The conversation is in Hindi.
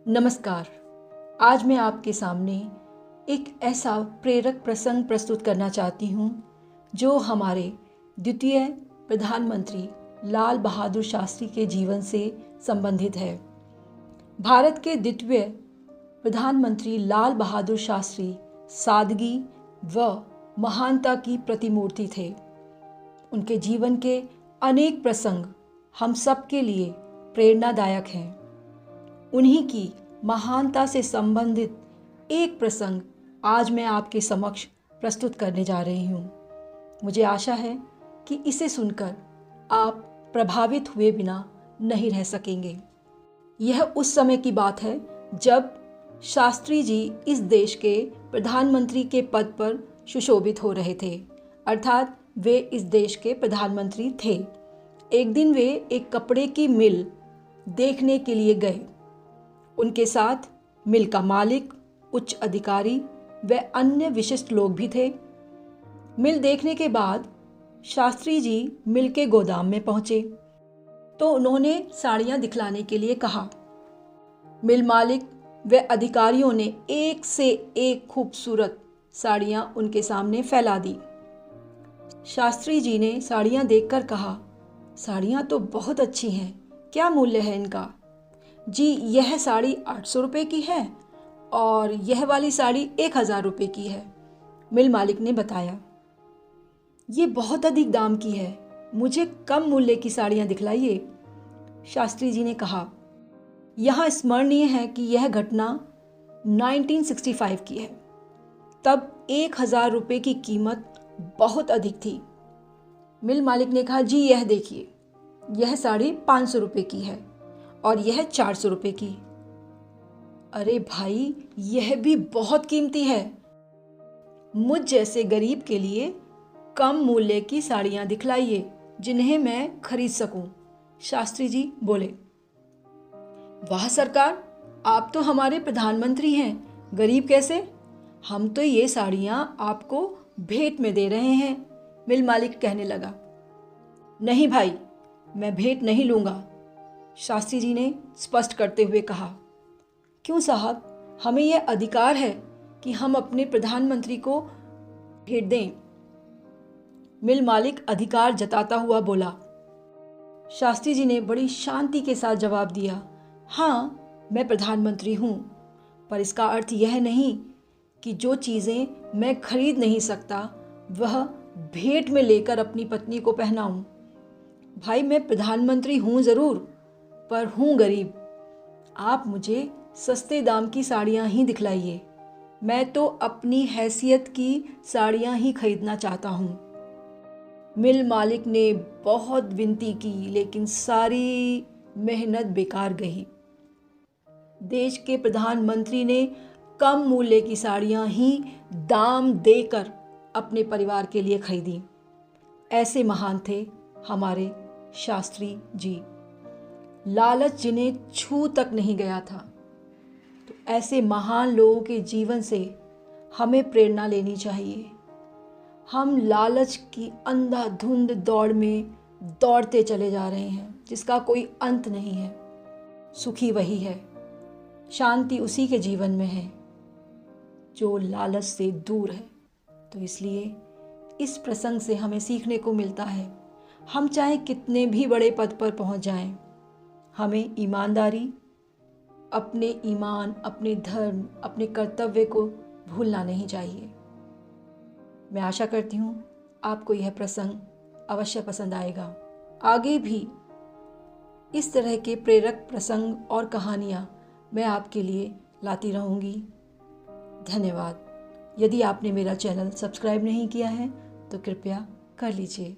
नमस्कार। आज मैं आपके सामने एक ऐसा प्रेरक प्रसंग प्रस्तुत करना चाहती हूँ जो हमारे द्वितीय प्रधानमंत्री लाल बहादुर शास्त्री के जीवन से संबंधित है। भारत के द्वितीय प्रधानमंत्री लाल बहादुर शास्त्री सादगी व महानता की प्रतिमूर्ति थे। उनके जीवन के अनेक प्रसंग हम सब के लिए प्रेरणादायक हैं। उन्हीं की महानता से संबंधित एक प्रसंग आज मैं आपके समक्ष प्रस्तुत करने जा रही हूँ। मुझे आशा है कि इसे सुनकर आप प्रभावित हुए बिना नहीं रह सकेंगे। यह उस समय की बात है जब शास्त्री जी इस देश के प्रधानमंत्री के पद पर सुशोभित हो रहे थे, अर्थात वे इस देश के प्रधानमंत्री थे। एक दिन वे एक कपड़े की मिल देखने के लिए गए। उनके साथ मिल का मालिक, उच्च अधिकारी व अन्य विशिष्ट लोग भी थे। मिल देखने के बाद शास्त्री जी मिल के गोदाम में पहुंचे तो उन्होंने साड़ियां दिखलाने के लिए कहा। मिल मालिक व अधिकारियों ने एक से एक खूबसूरत साड़ियां उनके सामने फैला दी। शास्त्री जी ने साड़ियां देखकर कहा, साड़ियां तो बहुत अच्छी हैं, क्या मूल्य है इनका? जी, यह साड़ी 800 रुपये की है और यह वाली साड़ी 1000 रुपये की है, मिल मालिक ने बताया। ये बहुत अधिक दाम की है, मुझे कम मूल्य की साड़ियाँ दिखलाइए, शास्त्री जी ने कहा। यहाँ स्मरणीय है कि यह घटना 1965 की है। तब 1000 रुपये की कीमत बहुत अधिक थी। मिल मालिक ने कहा, जी यह देखिए, यह साड़ी 500 रुपये की है और यह 400 रुपये की। अरे भाई, यह भी बहुत कीमती है। मुझ जैसे गरीब के लिए कम मूल्य की साड़ियाँ दिखलाइए जिन्हें मैं खरीद सकूं, शास्त्री जी बोले। वाह सरकार, आप तो हमारे प्रधानमंत्री हैं, गरीब कैसे? हम तो ये साड़ियाँ आपको भेंट में दे रहे हैं, मिल मालिक कहने लगा। नहीं भाई, मैं भेंट नहीं लूँगा, शास्त्री जी ने स्पष्ट करते हुए कहा। क्यों साहब, हमें यह अधिकार है कि हम अपने प्रधानमंत्री को भेंट दें, मिल मालिक अधिकार जताता हुआ बोला। शास्त्री जी ने बड़ी शांति के साथ जवाब दिया, हाँ मैं प्रधानमंत्री हूँ, पर इसका अर्थ यह नहीं कि जो चीज़ें मैं खरीद नहीं सकता वह भेंट में लेकर अपनी पत्नी को पहनाऊँ। भाई, मैं प्रधानमंत्री हूँ ज़रूर, पर हूँ गरीब। आप मुझे सस्ते दाम की साड़ियाँ ही दिखलाइए, मैं तो अपनी हैसियत की साड़ियाँ ही खरीदना चाहता हूँ। मिल मालिक ने बहुत विनती की, लेकिन सारी मेहनत बेकार गई। देश के प्रधानमंत्री ने कम मूल्य की साड़ियाँ ही दाम देकर अपने परिवार के लिए खरीदी। ऐसे महान थे हमारे शास्त्री जी। लालच जिन्हें छू तक नहीं गया था। तो ऐसे महान लोगों के जीवन से हमें प्रेरणा लेनी चाहिए। हम लालच की अंधाधुंध दौड़ में दौड़ते चले जा रहे हैं जिसका कोई अंत नहीं है। सुखी वही है, शांति उसी के जीवन में है जो लालच से दूर है। तो इसलिए इस प्रसंग से हमें सीखने को मिलता है, हम चाहे कितने भी बड़े पद पर पहुंच जाएं, हमें ईमानदारी, अपने ईमान, अपने धर्म, अपने कर्तव्य को भूलना नहीं चाहिए। मैं आशा करती हूँ आपको यह प्रसंग अवश्य पसंद आएगा। आगे भी इस तरह के प्रेरक प्रसंग और कहानियाँ मैं आपके लिए लाती रहूँगी। धन्यवाद। यदि आपने मेरा चैनल सब्सक्राइब नहीं किया है तो कृपया कर लीजिए।